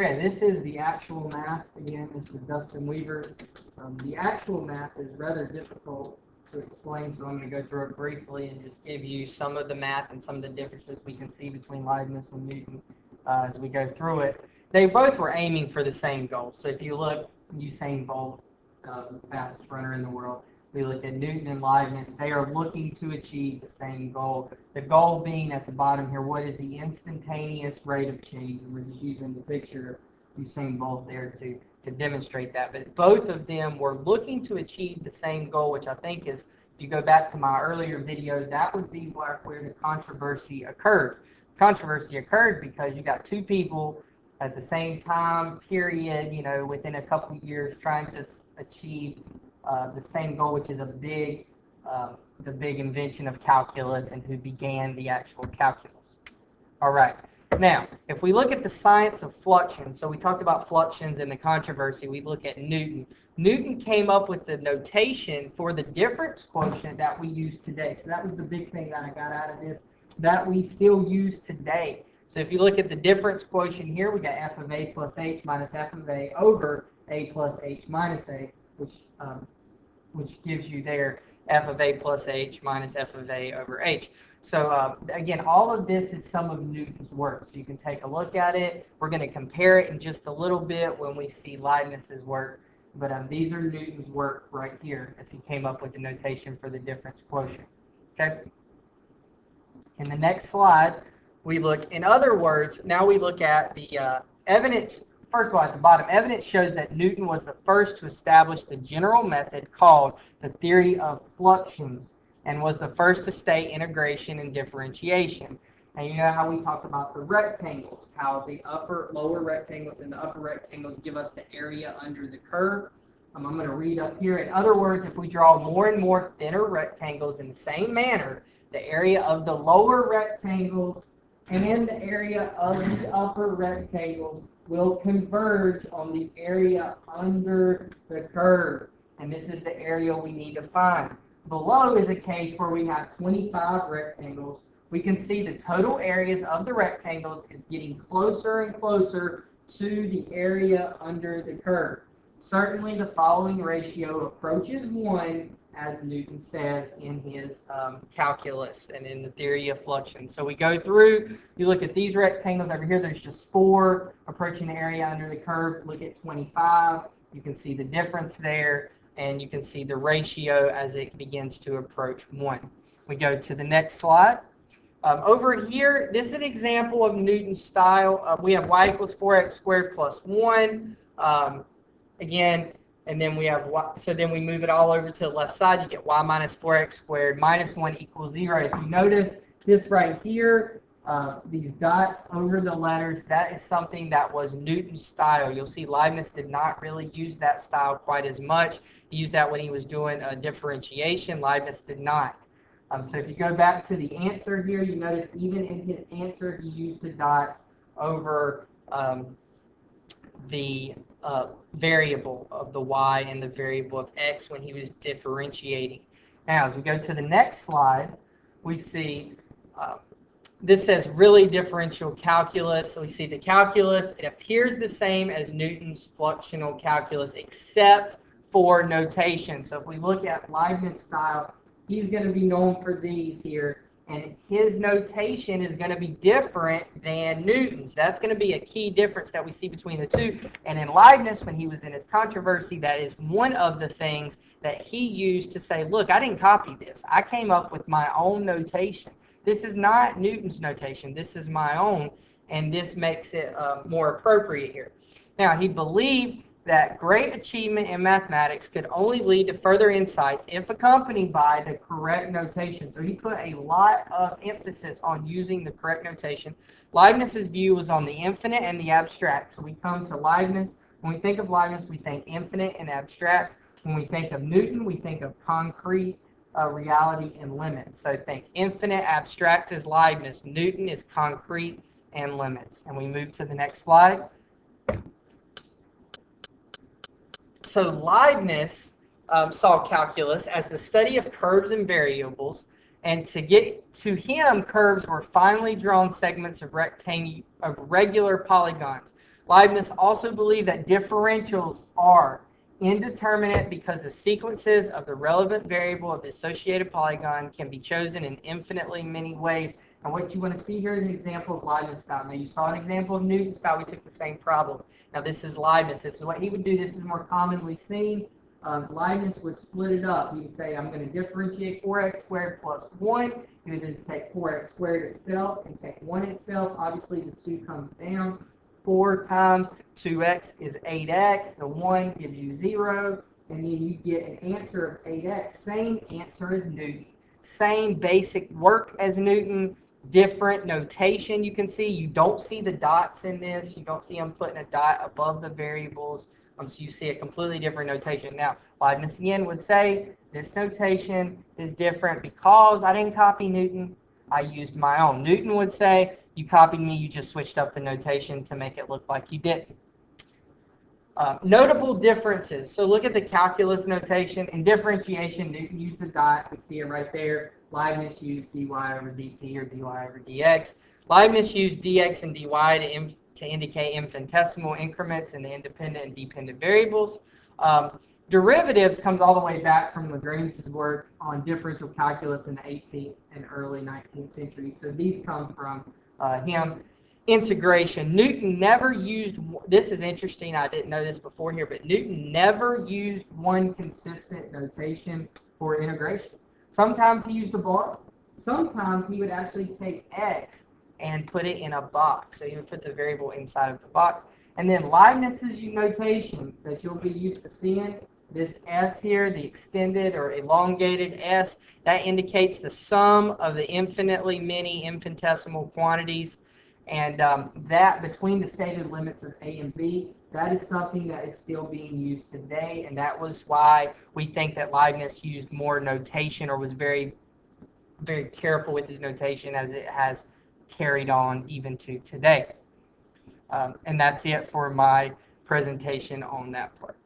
Okay, this is the actual math. Again, this is Dustin Weaver. The actual math is rather difficult to explain, so I'm going to go through it briefly and just give you some of the math and some of the differences we can see between Leibniz and Newton as we go through it. They both were aiming for the same goal. So if you look, Usain Bolt, the fastest runner in the world, we look at Newton and Leibniz, they are looking to achieve the same goal. The goal being at the bottom here, what is the instantaneous rate of change? And we're just using the picture of Usain Bolt there to demonstrate that. But both of them were looking to achieve the same goal, which I think is, if you go back to my earlier video, that would be where the controversy occurred. Controversy occurred because you got two people at the same time period, within a couple of years trying to achieve the same goal, which is the big invention of calculus and who began the actual calculus. All right. Now, if we look at the science of fluxions, so we talked about fluxions and the controversy, we look at Newton. Newton came up with the notation for the difference quotient that we use today. So that was the big thing that I got out of this, that we still use today. So if you look at the difference quotient here, we got f of a plus h minus f of a over a plus h minus a, which gives you there f of a plus h minus f of a over h. So again, all of this is some of Newton's work. So you can take a look at it. We're going to compare it in just a little bit when we see Leibniz's work. But these are Newton's work right here as he came up with the notation for the difference quotient. Okay. In the next slide, we look, in other words, now we look at the evidence. First of all, at the bottom, evidence shows that Newton was the first to establish the general method called the theory of fluxions and was the first to state integration and differentiation. And you know how we talked about the rectangles, how the lower rectangles and the upper rectangles give us the area under the curve. I'm going to read up here. In other words, if we draw more and more thinner rectangles in the same manner, the area of the lower rectangles and the area of the upper rectangles will converge on the area under the curve. And this is the area we need to find. Below is a case where we have 25 rectangles. We can see the total areas of the rectangles is getting closer and closer to the area under the curve. Certainly the following ratio approaches 1, as Newton says in his calculus and in the theory of fluxion. So we go through, you look at these rectangles over here, there's just 4 approaching the area under the curve. Look at 25, you can see the difference there, and you can see the ratio as it begins to approach 1. We go to the next slide. Over here, this is an example of Newton's style. We have y equals 4x squared plus 1. Again, and then we have y, so then we move it all over to the left side. You get y minus 4x squared minus 1 equals 0. If you notice this right here, these dots over the letters, that is something that was Newton's style. You'll see Leibniz did not really use that style quite as much. He used that when he was doing a differentiation. Leibniz did not. So if you go back to the answer here, you notice even in his answer, he used the dots over the variable of the y and the variable of x when he was differentiating. Now, as we go to the next slide, we see this says really differential calculus. So we see the calculus. It appears the same as Newton's fluxional calculus, except for notation. So if we look at Leibniz style, he's going to be known for these here. And his notation is going to be different than Newton's. That's going to be a key difference that we see between the two. And in Leibniz, when he was in his controversy, that is one of the things that he used to say, look, I didn't copy this. I came up with my own notation. This is not Newton's notation. This is my own, and this makes it more appropriate here. Now, he believed that great achievement in mathematics could only lead to further insights if accompanied by the correct notation. So he put a lot of emphasis on using the correct notation. Leibniz's view was on the infinite and the abstract. So we come to Leibniz. When we think of Leibniz, we think infinite and abstract. When we think of Newton, we think of concrete, reality, and limits. So think infinite, abstract is Leibniz. Newton is concrete and limits. And we move to the next slide. So Leibniz saw calculus as the study of curves and variables, and to get to him, curves were finely drawn segments of regular polygons. Leibniz also believed that differentials are indeterminate because the sequences of the relevant variable of the associated polygon can be chosen in infinitely many ways. And what you want to see here is an example of Leibniz style. Now, you saw an example of Newton style. We took the same problem. Now, this is Leibniz. This is what he would do. This is more commonly seen. Leibniz would split it up. He would say, I'm going to differentiate 4x squared plus 1. He would then take 4x squared itself and take 1 itself. Obviously, the 2 comes down. 4 times 2x is 8x. The 1 gives you 0. And then you get an answer of 8x. Same answer as Newton. Same basic work as Newton. Different notation you can see. You don't see the dots in this. You don't see them putting a dot above the variables. So you see a completely different notation. Now, Leibniz again would say this notation is different because I didn't copy Newton. I used my own. Newton would say, you copied me, you just switched up the notation to make it look like you didn't. Notable differences. So look at the calculus notation. In differentiation, Newton used the dot. We see it right there. Leibniz used dy over dt or dy over dx. Leibniz used dx and dy to indicate infinitesimal increments in the independent and dependent variables. Derivatives comes all the way back from Lagrange's work on differential calculus in the 18th and early 19th century. So these come from him. Integration. Newton never used, this is interesting, I didn't know this before here, but Newton never used one consistent notation for integration. Sometimes he used a bar. Sometimes he would actually take x and put it in a box. So he would put the variable inside of the box. And then Leibniz's notation that you'll be used to seeing, this S here, the extended or elongated S, that indicates the sum of the infinitely many infinitesimal quantities. And that between the stated limits of A and B, that is something that is still being used today. And that was why we think that Leibniz used more notation or was very, very careful with his notation as it has carried on even to today. And that's it for my presentation on that part.